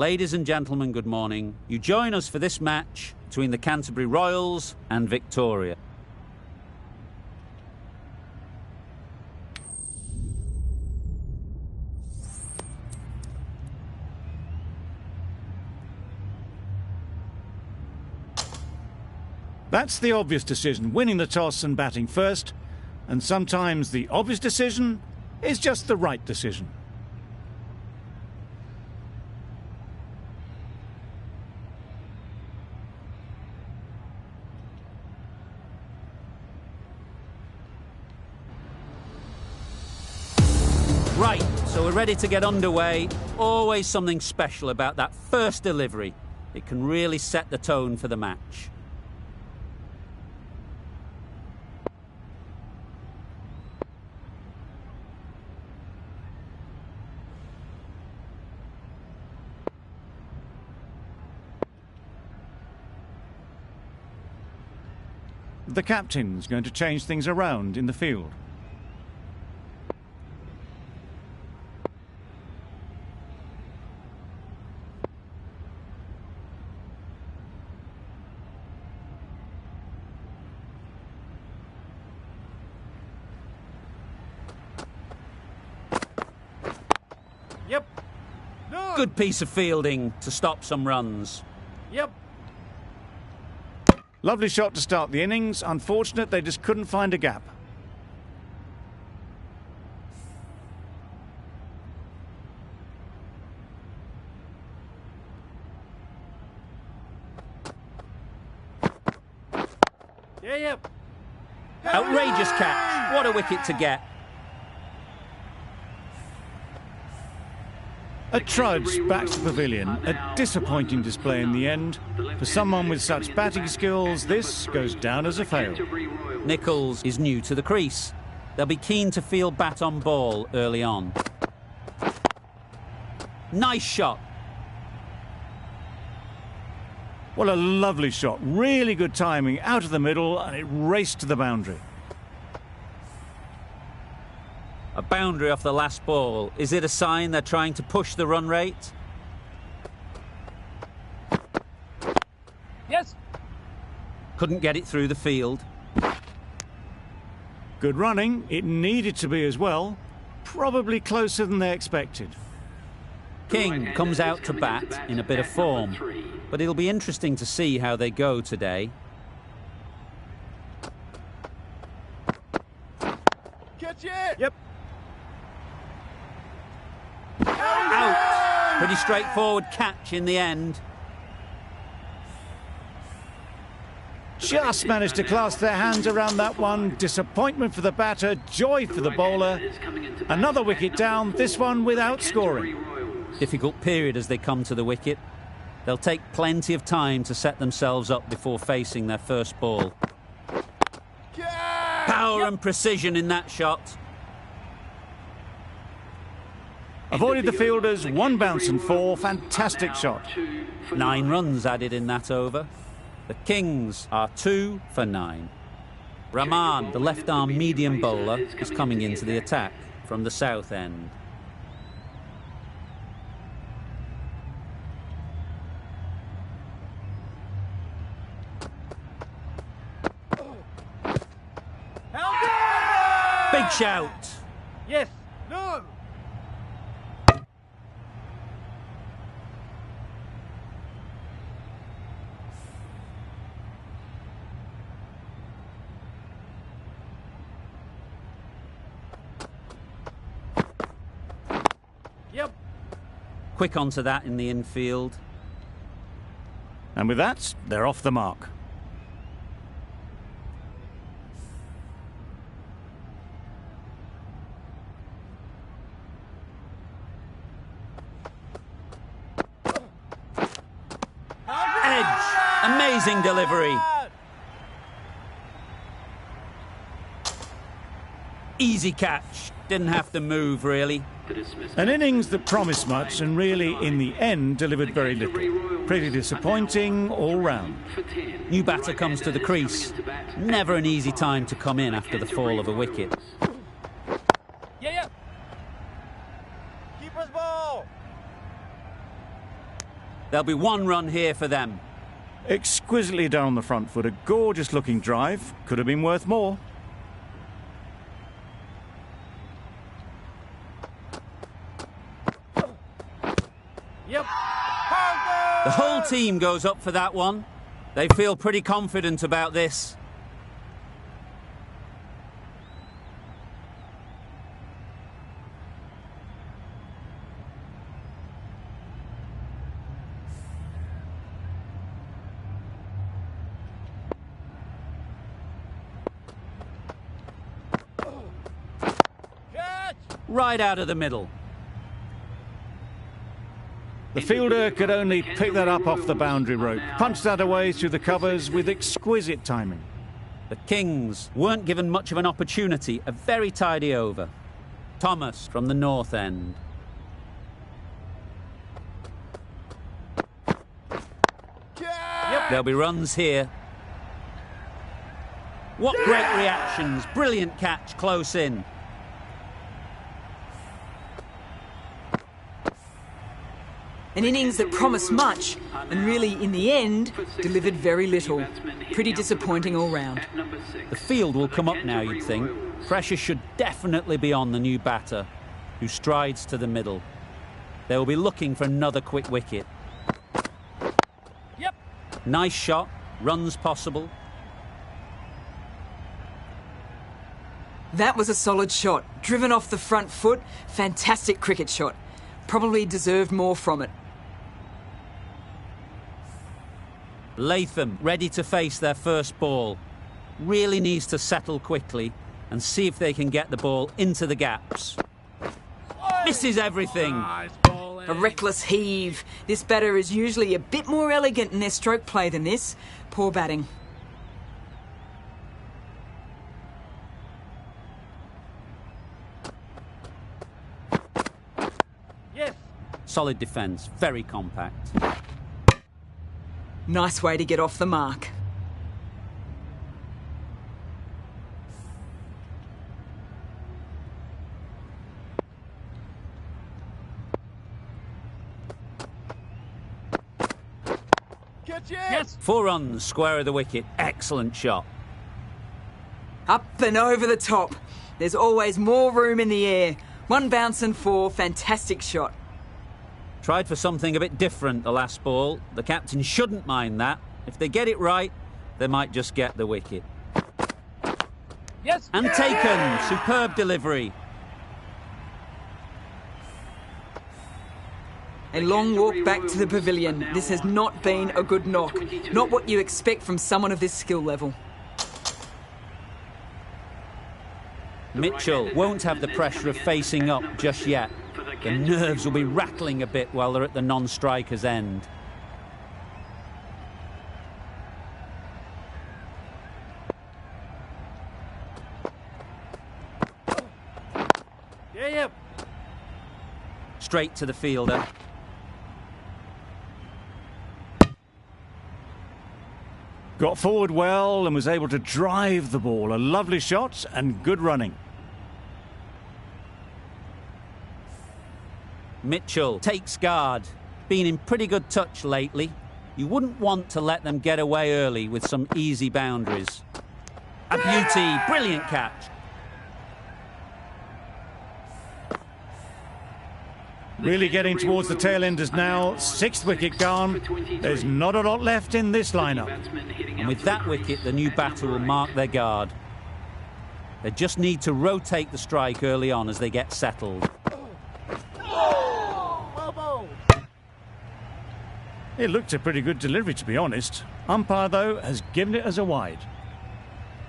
Ladies and gentlemen, good morning. You join us for this match between the Canterbury Royals and Victoria. That's the obvious decision, winning the toss and batting first. And sometimes the obvious decision is just the right decision. Right, so we're ready to get underway. Always something special about that first delivery. It can really set the tone for the match. The captain's going to change things around in the field. Yep. No. Good piece of fielding to stop some runs. Yep. Lovely shot to start the innings. Unfortunate they just couldn't find a gap. Yeah, yep. Outrageous catch. What a wicket to get. A trudge back to the pavilion. A disappointing display in the end. For someone with such batting skills, this goes down as a fail. Nicholls is new to the crease. They'll be keen to field bat on ball early on. Nice shot. What a lovely shot. Really good timing out of the middle, and it raced to the boundary. A boundary off the last ball. Is it a sign they're trying to push the run rate? Yes. Couldn't get it through the field. Good running. It needed to be as well. Probably closer than they expected. King comes out to bat in a bit of form, but it'll be interesting to see how they go today. Catch it. Yep. Out. Pretty straightforward catch in the end. Just managed to clasp their hands around that one. Disappointment for the batter, joy for the bowler. Another wicket down, this one without scoring. Difficult period as they come to the wicket. They'll take plenty of time to set themselves up before facing their first ball. Power and precision in that shot. Avoided the fielders, one bounce and four. Fantastic shot. 9 runs added in that over. The Kings are 2 for 9. Rahman, the left-arm medium bowler, is coming into the attack from the south end. Big shout. Yes. No. Yep. Quick onto that in the infield. And with that, they're off the mark. Amazing delivery. Easy catch. Didn't have to move, really. An innings that promised much and really, in the end, delivered very little. Pretty disappointing all round. New batter comes to the crease. Never an easy time to come in after the fall of a wicket. Yeah, yeah. Keeper's ball. There'll be one run here for them. Exquisitely done on the front foot. A gorgeous looking drive. Could have been worth more. Yep. The whole team goes up for that one. They feel pretty confident about this. Catch! Right out of the middle. The fielder could only pick that up off the boundary rope. Punched that away through the covers with exquisite timing. The Kings weren't given much of an opportunity. A very tidy over. Thomas from the north end. Yep. There'll be runs here. What great reactions. Brilliant catch close in. An innings that promised much and really, in the end, delivered very little. Pretty disappointing all round. The field will come up now, you'd think. Pressure should definitely be on the new batter, who strides to the middle. They will be looking for another quick wicket. Yep. Nice shot, runs possible. That was a solid shot. Driven off the front foot, fantastic cricket shot. Probably deserved more from it. Latham ready to face their first ball. Really needs to settle quickly and see if they can get the ball into the gaps. Misses everything. Nice ball. A reckless heave. This batter is usually a bit more elegant in their stroke play than this. Poor batting. Yes. Solid defence, very compact. Nice way to get off the mark. Catch it. Yes. 4 runs, square of the wicket. Excellent shot. Up and over the top. There's always more room in the air. 1 bounce and 4. Fantastic shot. Tried for something a bit different the last ball. The captain shouldn't mind that. If they get it right, they might just get the wicket. Yes. And taken. Superb delivery. A long walk back to the pavilion. This has not been a good knock. Not what you expect from someone of this skill level. Mitchell won't have the pressure of facing up just yet. The nerves will be rattling a bit while they're at the non-striker's end. Yep. Straight to the fielder. Got forward well and was able to drive the ball. A lovely shot and good running. Mitchell takes guard. Been in pretty good touch lately. You wouldn't want to let them get away early with some easy boundaries. A beauty, brilliant catch. Really getting towards the tail enders now. 6th wicket gone. There's not a lot left in this lineup. And with that wicket, the new batter will mark their guard. They just need to rotate the strike early on as they get settled. It looked a pretty good delivery, to be honest. Umpire, though, has given it as a wide.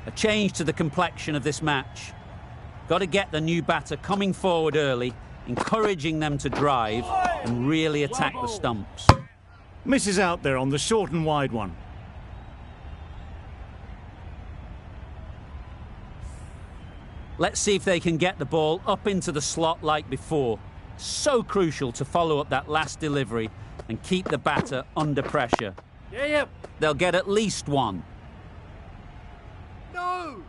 A change to the complexion of this match. Got to get the new batter coming forward early, encouraging them to drive and really attack the stumps. Misses out there on the short and wide one. Let's see if they can get the ball up into the slot like before. So crucial to follow up that last delivery and keep the batter under pressure. Yep. They'll get at least 1. No.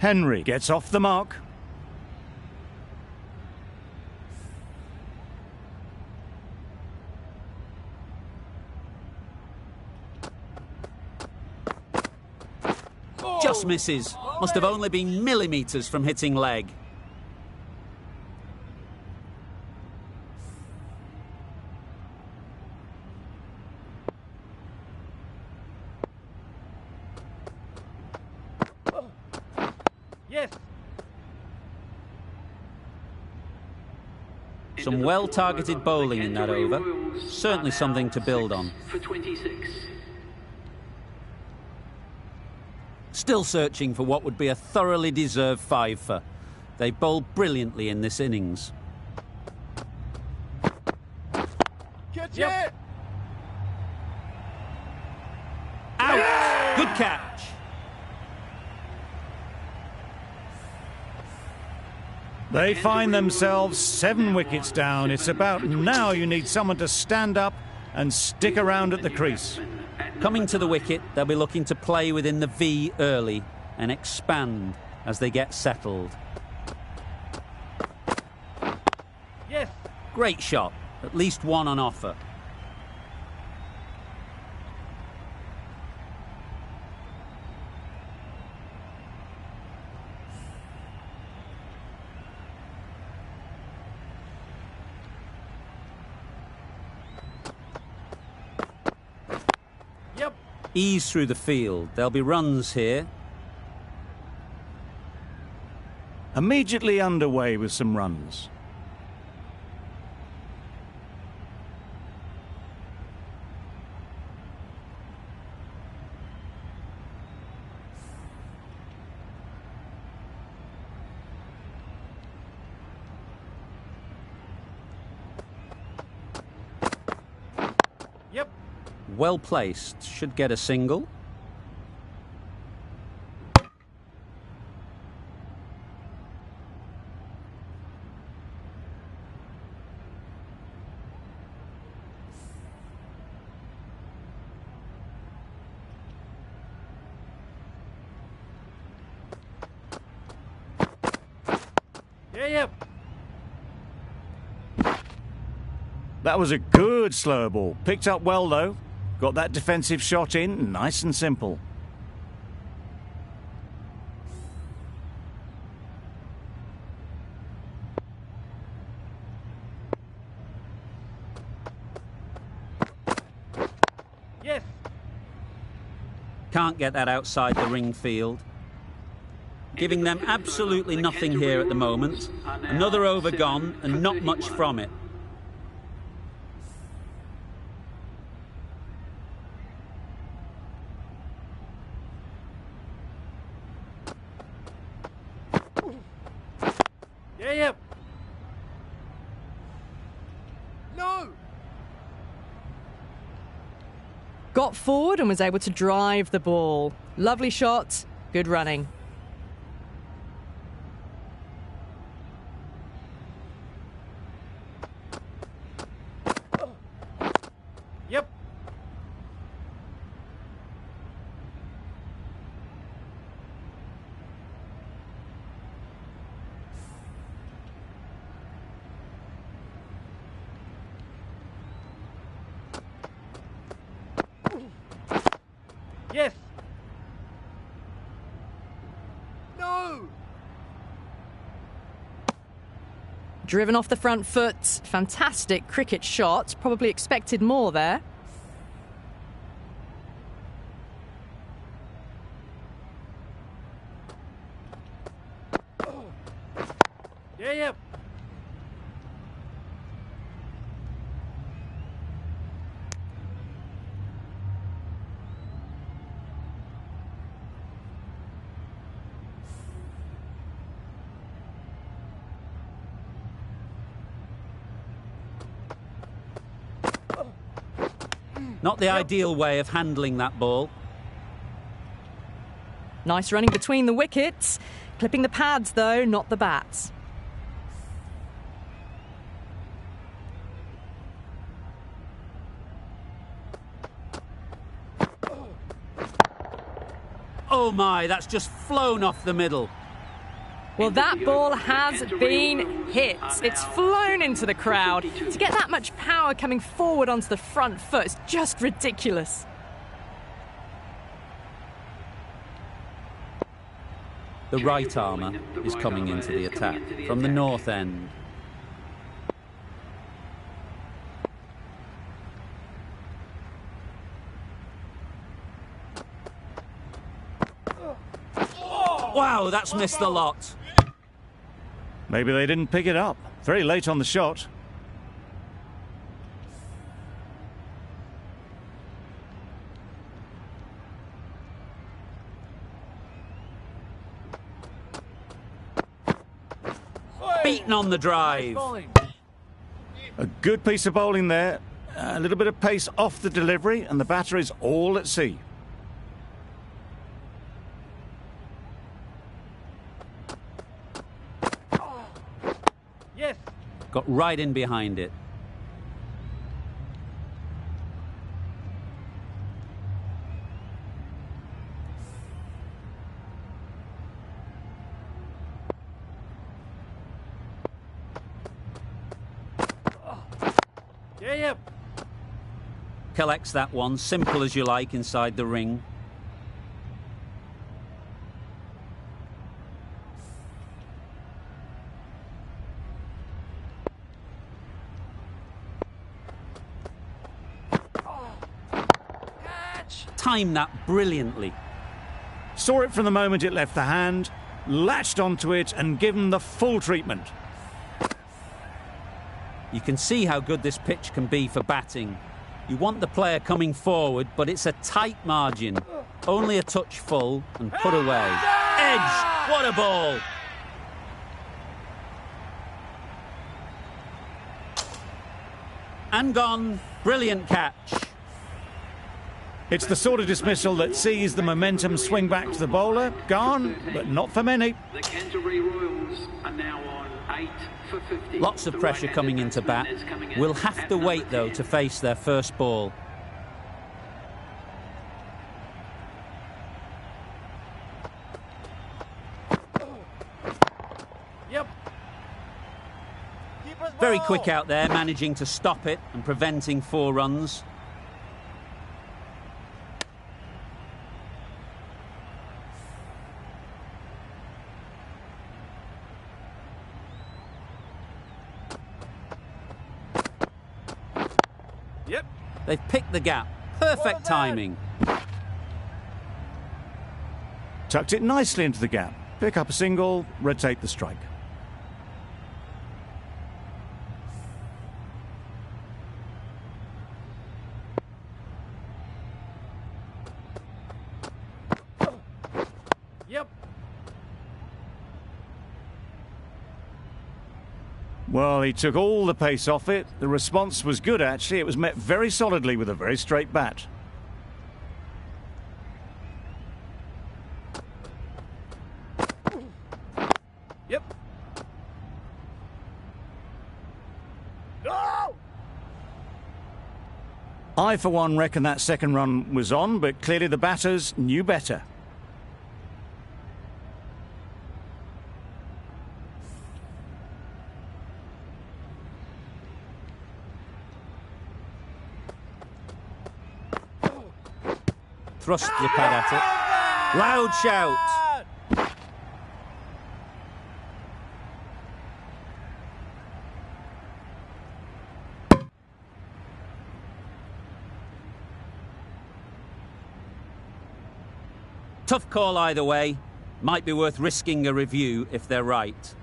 Henry gets off the mark. Just misses. Must have only been millimetres from hitting leg. Yes. Some well-targeted bowling in that over. Certainly something to build on. For 26. Still searching for what would be a thoroughly deserved five-for. They bowled brilliantly in this innings. Catch Yep. it. Out! Good catch. They find themselves 7 wickets down. It's about now you need someone to stand up and stick around at the crease. Coming to the wicket, they'll be looking to play within the V early and expand as they get settled. Yes. Great shot. At least one on offer. Yep. Ease through the field. There'll be runs here. Immediately underway with some runs. Yep. Well placed. Should get a single. Yep. That was a good slow ball. Picked up well, though. Got that defensive shot in, nice and simple. Yes. Can't get that outside the ring field. Giving them absolutely nothing here at the moment. Another over gone and not much from it. Yep. No. Got forward and was able to drive the ball. Lovely shot, good running. Yep. Yes. No. Driven off the front foot, fantastic cricket shot. Probably expected more there. Yep. Not the ideal way of handling that ball. Nice running between the wickets. Clipping the pads, though, not the bats. Oh my, that's just flown off the middle. Well, that ball has been hit. It's flown into the crowd. To get that much power coming forward onto the front foot is just ridiculous. The right armour is coming into the attack from the north end. Wow, that's missed the lot. Maybe they didn't pick it up. Very late on the shot. Beaten on the drive. A good piece of bowling there. A little bit of pace off the delivery, and the batter is all at sea. Yes. Got right in behind it. Yep. Collects that one, simple as you like, inside the ring. Timed that brilliantly. Saw it from the moment it left the hand, latched onto it and given the full treatment. You can see how good this pitch can be for batting. You want the player coming forward, but it's a tight margin. Only a touch full and put away. Edge! What a ball! And gone. Brilliant catch. It's the sort of dismissal that sees the momentum swing back to the bowler. Gone, but not for many. The Canterbury Royals are now on 8 for 50. Lots of pressure coming into bat. We'll have to wait, though, to face their first ball. Yep. Very quick out there, managing to stop it and preventing 4 runs. Yep. They've picked the gap. Perfect timing. Tucked it nicely into the gap. Pick up a single, rotate the strike. Yep. Well, he took all the pace off it. The response was good, actually. It was met very solidly with a very straight bat. Yep. No! I, for one, reckon that second run was on, but clearly the batters knew better. Thrust the pad at it. Loud shout. Tough call either way. Might be worth risking a review if they're right.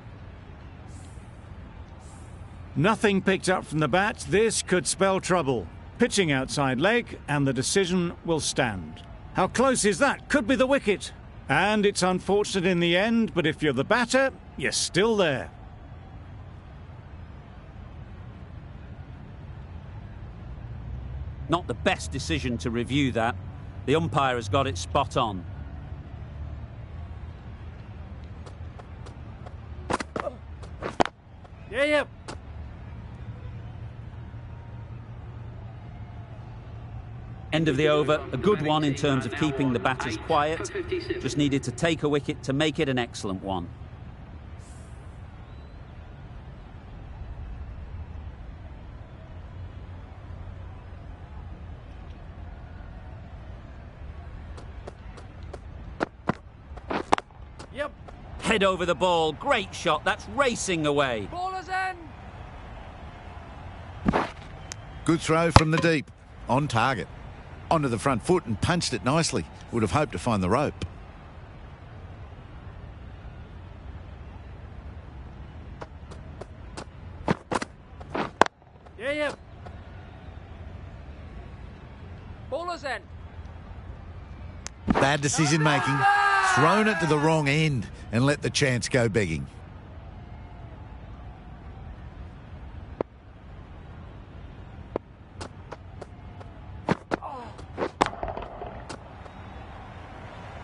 Nothing picked up from the bat. This could spell trouble. Pitching outside leg, and the decision will stand. How close is that? Could be the wicket. And it's unfortunate in the end, but if you're the batter, you're still there. Not the best decision to review that. The umpire has got it spot on. Yep. End of the over, a good one in terms of keeping the batters quiet. Just needed to take a wicket to make it an excellent one. Yep. Head over the ball. Great shot. That's racing away. Ballers in. Good throw from the deep. On target. Onto the front foot and punched it nicely. Would have hoped to find the rope. Yeah. Ballers in. Bad decision making. Thrown it to the wrong end and let the chance go begging.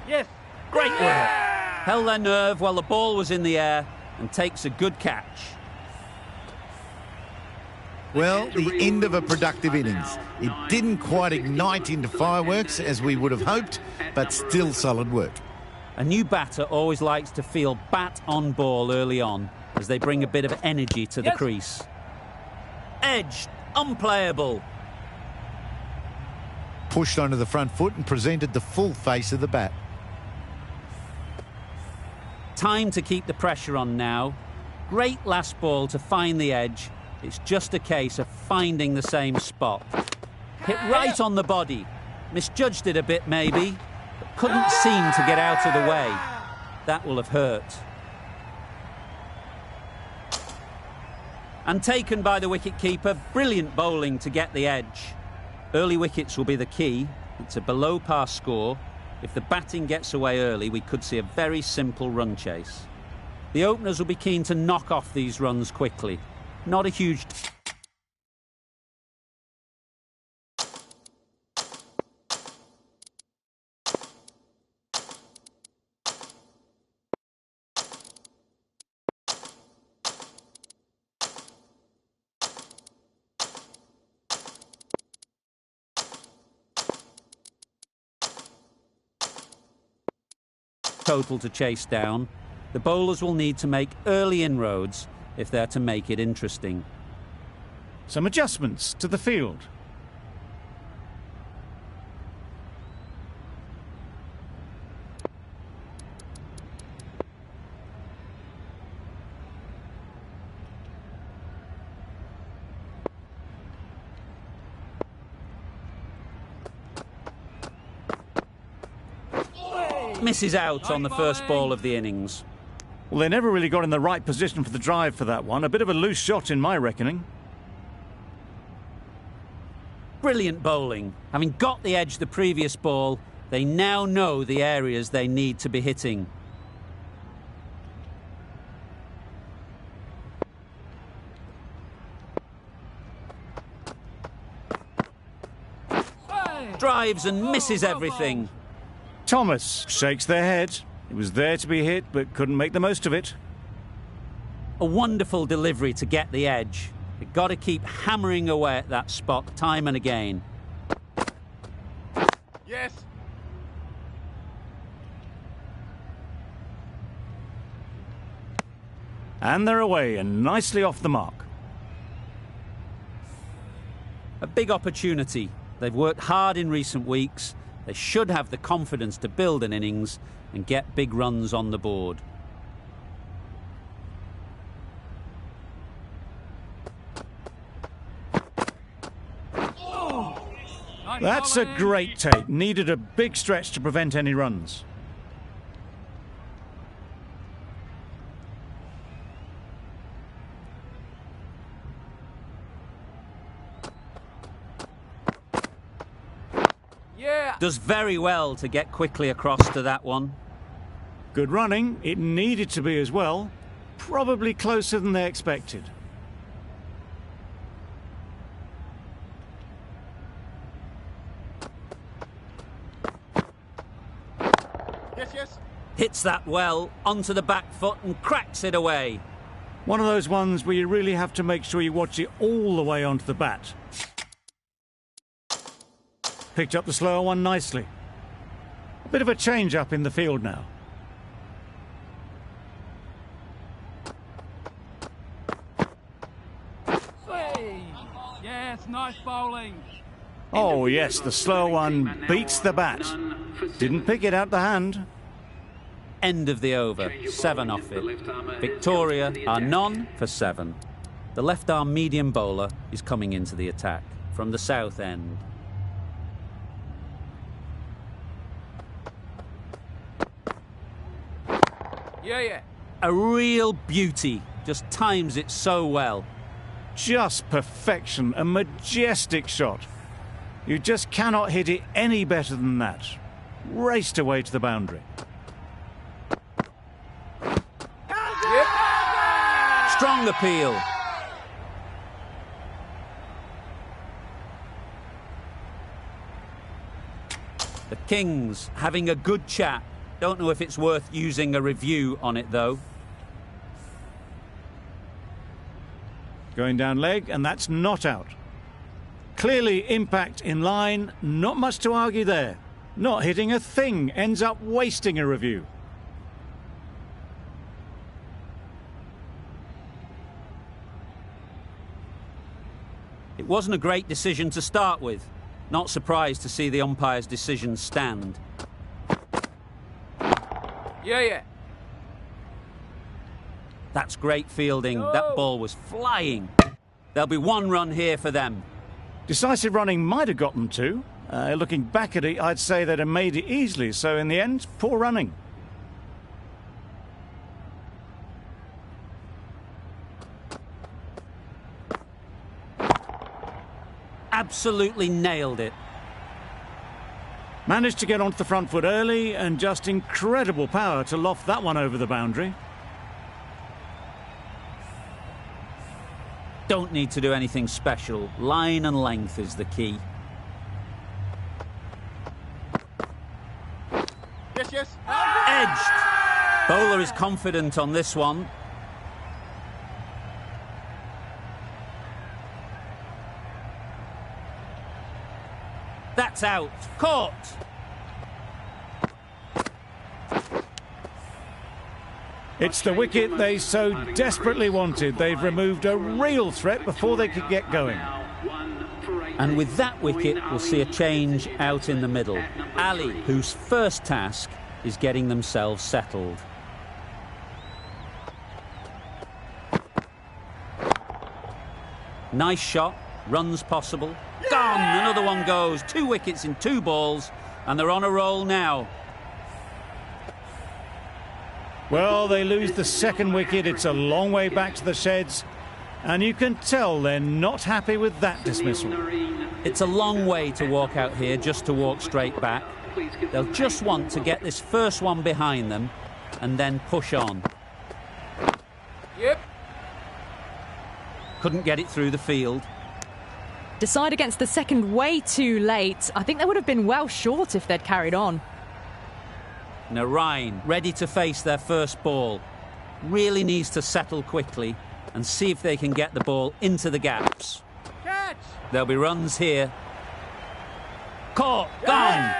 Yes. Great work. Held their nerve while the ball was in the air and takes a good catch. Well, the end of a productive innings. It didn't quite ignite into fireworks as we would have hoped, but still solid work. A new batter always likes to feel bat on ball early on as they bring a bit of energy to the crease. Edge, unplayable. Pushed onto the front foot and presented the full face of the bat. Time to keep the pressure on now. Great last ball to find the edge. It's just a case of finding the same spot. Hit right on the body. Misjudged it a bit maybe, but couldn't seem to get out of the way. That will have hurt. And taken by the wicket-keeper. Brilliant bowling to get the edge. Early wickets will be the key. It's a below-par score. If the batting gets away early, we could see a very simple run chase. The openers will be keen to knock off these runs quickly. Not a huge... total to chase down. The bowlers will need to make early inroads if they're to make it interesting. Some adjustments to the field. Misses out on the first ball of the innings. Well, they never really got in the right position for the drive for that one. A bit of a loose shot in my reckoning. Brilliant bowling. Having got the edge the previous ball, they now know the areas they need to be hitting. Drives and misses everything. Thomas shakes their head. It was there to be hit, but couldn't make the most of it. A wonderful delivery to get the edge. You've got to keep hammering away at that spot time and again. Yes. And they're away and nicely off the mark. A big opportunity. They've worked hard in recent weeks. They should have the confidence to build an innings and get big runs on the board. That's a great take. Needed a big stretch to prevent any runs. Yeah. Does very well to get quickly across to that one. Good running. It needed to be as well. Probably closer than they expected. Yes. Hits that well onto the back foot and cracks it away. One of those ones where you really have to make sure you watch it all the way onto the bat. Picked up the slower one nicely. Bit of a change-up in the field now. Yes, nice bowling. Oh yes, the slow one beats the bat. Didn't pick it out the hand. End of the over, 7 off it. Victoria are none for 7. The left-arm medium bowler is coming into the attack from the south end. Yeah. A real beauty, just times it so well. Just perfection, a majestic shot. You just cannot hit it any better than that. Raced away to the boundary. Strong appeal. The Kings having a good chat. Don't know if it's worth using a review on it, though. Going down leg, and that's not out. Clearly impact in line, not much to argue there. Not hitting a thing, ends up wasting a review. It wasn't a great decision to start with. Not surprised to see the umpire's decision stand. Yeah. That's great fielding. That ball was flying. There'll be 1 run here for them. Decisive running might have got them 2. Looking back at it, I'd say they'd have made it easily. So in the end, poor running. Absolutely nailed it. Managed to get onto the front foot early and just incredible power to loft that one over the boundary. Don't need to do anything special. Line and length is the key. Yes. Edged. Bowler is confident on this one. That's out. Caught. It's the wicket they so desperately wanted. They've removed a real threat before they could get going. And with that wicket, we'll see a change out in the middle. Ali, whose first task is getting themselves settled. Nice shot. Runs possible. Gone. Another one goes. 2 wickets in 2 balls, and they're on a roll now. Well, they lose the second wicket. It's a long way back to the sheds, and you can tell they're not happy with that dismissal. It's a long way to walk out here just to walk straight back. They'll just want to get this first one behind them and then push on. Yep. Couldn't get it through the field. Decide against the second way too late. I think they would have been well short if they'd carried on. Narine ready to face their first ball. Really needs to settle quickly and see if they can get the ball into the gaps. Catch. There'll be runs here. Caught. Gone.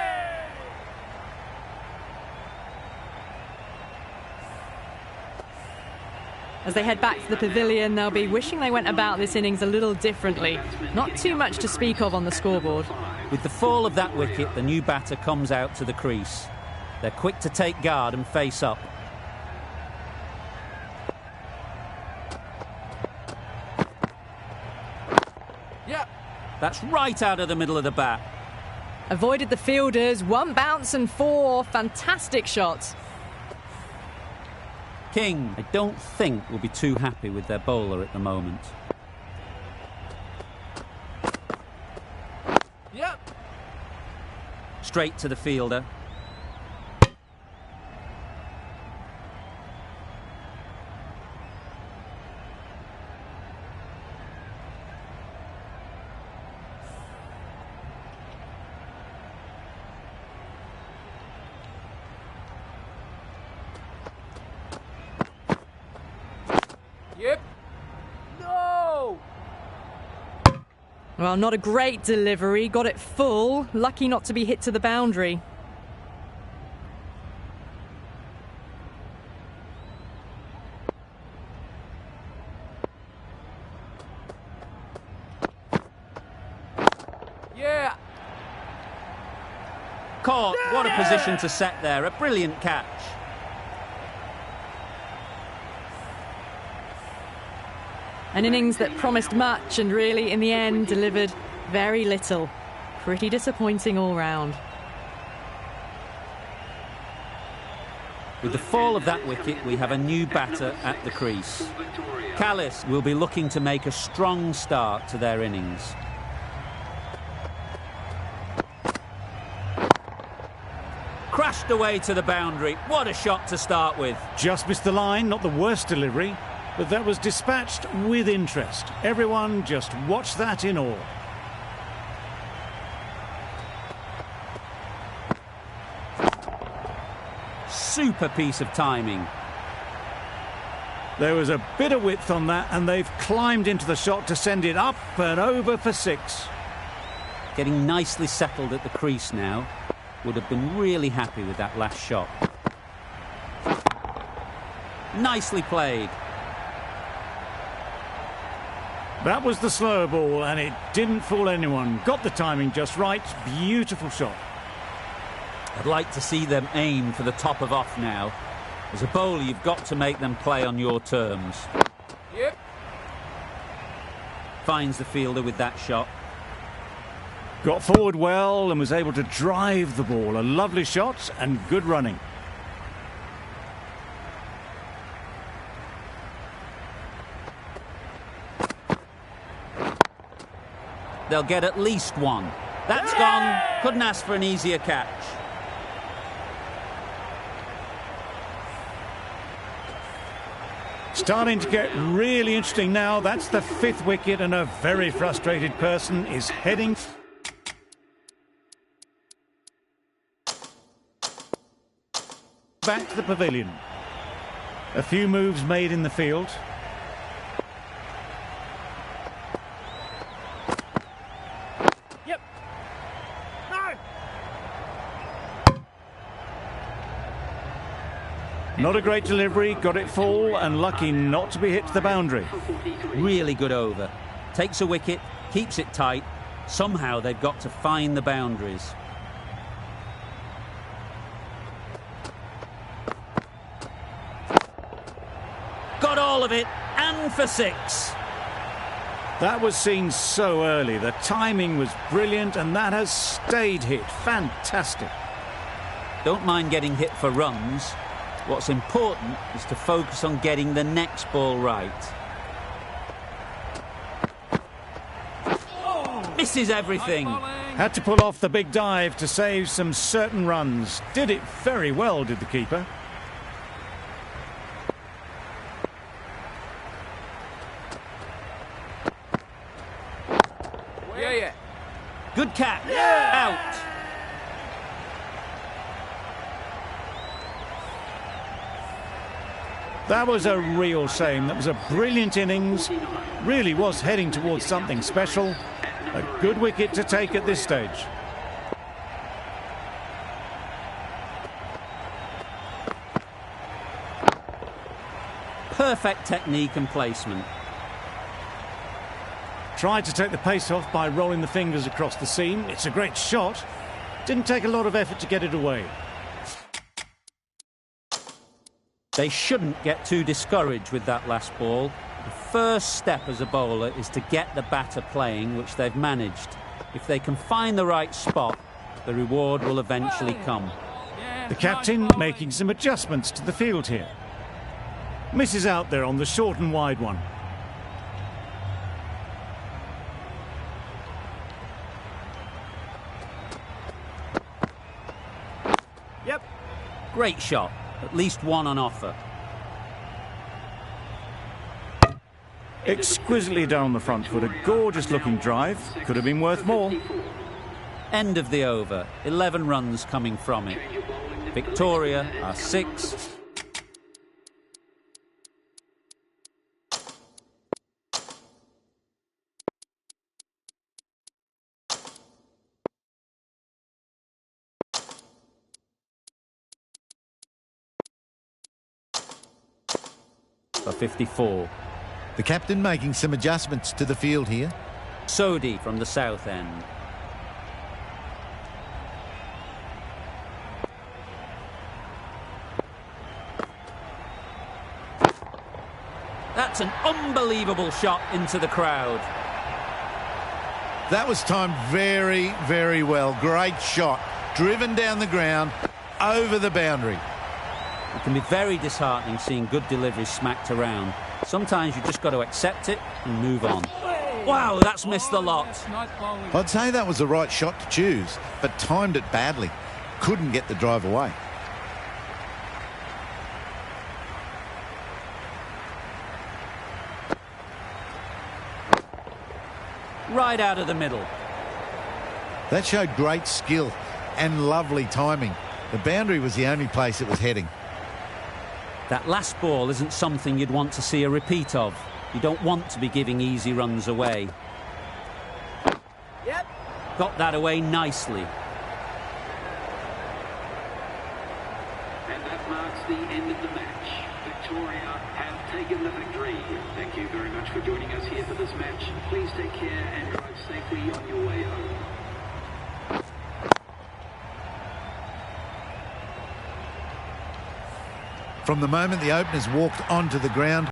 As they head back to the pavilion, they'll be wishing they went about this innings a little differently. Not too much to speak of on the scoreboard. With the fall of that wicket, the new batter comes out to the crease. They're quick to take guard and face up. Yep. That's right out of the middle of the bat. Avoided the fielders, 1 bounce and 4. Fantastic shots. King, I don't think, will be too happy with their bowler at the moment. Yep. Straight to the fielder. Yep. No. Well, not a great delivery. Got it full. Lucky not to be hit to the boundary. Yeah. Caught. What a position to set there. A brilliant catch. An innings that promised much and really, in the end, delivered very little. Pretty disappointing all round. With the fall of that wicket, we have a new batter at the crease. Kallis will be looking to make a strong start to their innings. Crashed away to the boundary. What a shot to start with. Just missed the line, not the worst delivery, but that was dispatched with interest. Everyone just watched that in awe. Super piece of timing. There was a bit of width on that, and they've climbed into the shot to send it up and over for 6. Getting nicely settled at the crease now. Would have been really happy with that last shot. Nicely played. That was the slower ball, and it didn't fool anyone. Got the timing just right. Beautiful shot. I'd like to see them aim for the top of off now. As a bowler, you've got to make them play on your terms. Yep. Finds the fielder with that shot. Got forward well and was able to drive the ball. A lovely shot and good running. They'll get at least one. That's gone. Couldn't ask for an easier catch. Starting to get really interesting now. That's the 5th wicket, and a very frustrated person is heading back to the pavilion. A few moves made in the field. Yep. No. Not a great delivery, got it full and lucky not to be hit to the boundary. Really good over. Takes a wicket, keeps it tight. Somehow they've got to find the boundaries. Got all of it, and for 6. That was seen so early. The timing was brilliant, and that has stayed hit. Fantastic. Don't mind getting hit for runs. What's important is to focus on getting the next ball right. Misses everything. Had to pull off the big dive to save some certain runs. Did it very well, did the keeper. Yeah. Good catch. Out. That was a real shame. That was a brilliant innings. Really was heading towards something special. A good wicket to take at this stage. Perfect technique and placement. Tried to take the pace off by rolling the fingers across the seam. It's a great shot. Didn't take a lot of effort to get it away. They shouldn't get too discouraged with that last ball. The first step as a bowler is to get the batter playing, which they've managed. If they can find the right spot, the reward will eventually come. The captain making some adjustments to the field here. Misses out there on the short and wide one. Yep. Great shot. At least one on offer. Exquisitely down the front foot. A gorgeous looking drive. Could have been worth more. End of the over. 11 runs coming from it. Victoria are 6. For 54. The captain making some adjustments to the field here. Sodhi from the south end. That's an unbelievable shot into the crowd. That was timed very, very well. Great shot. Driven down the ground, over the boundary. It can be very disheartening seeing good deliveries smacked around. Sometimes you just got to accept it and move on. Wow, that's missed the lot. I'd say that was the right shot to choose, but timed it badly. Couldn't get the drive away. Right out of the middle. That showed great skill and lovely timing. The boundary was the only place it was heading. That last ball isn't something you'd want to see a repeat of. You don't want to be giving easy runs away. Yep. Got that away nicely. And that marks the end of the match. Victoria have taken the victory. Thank you very much for joining us here for this match. Please take care and drive safely on your way home. From the moment the openers walked onto the ground,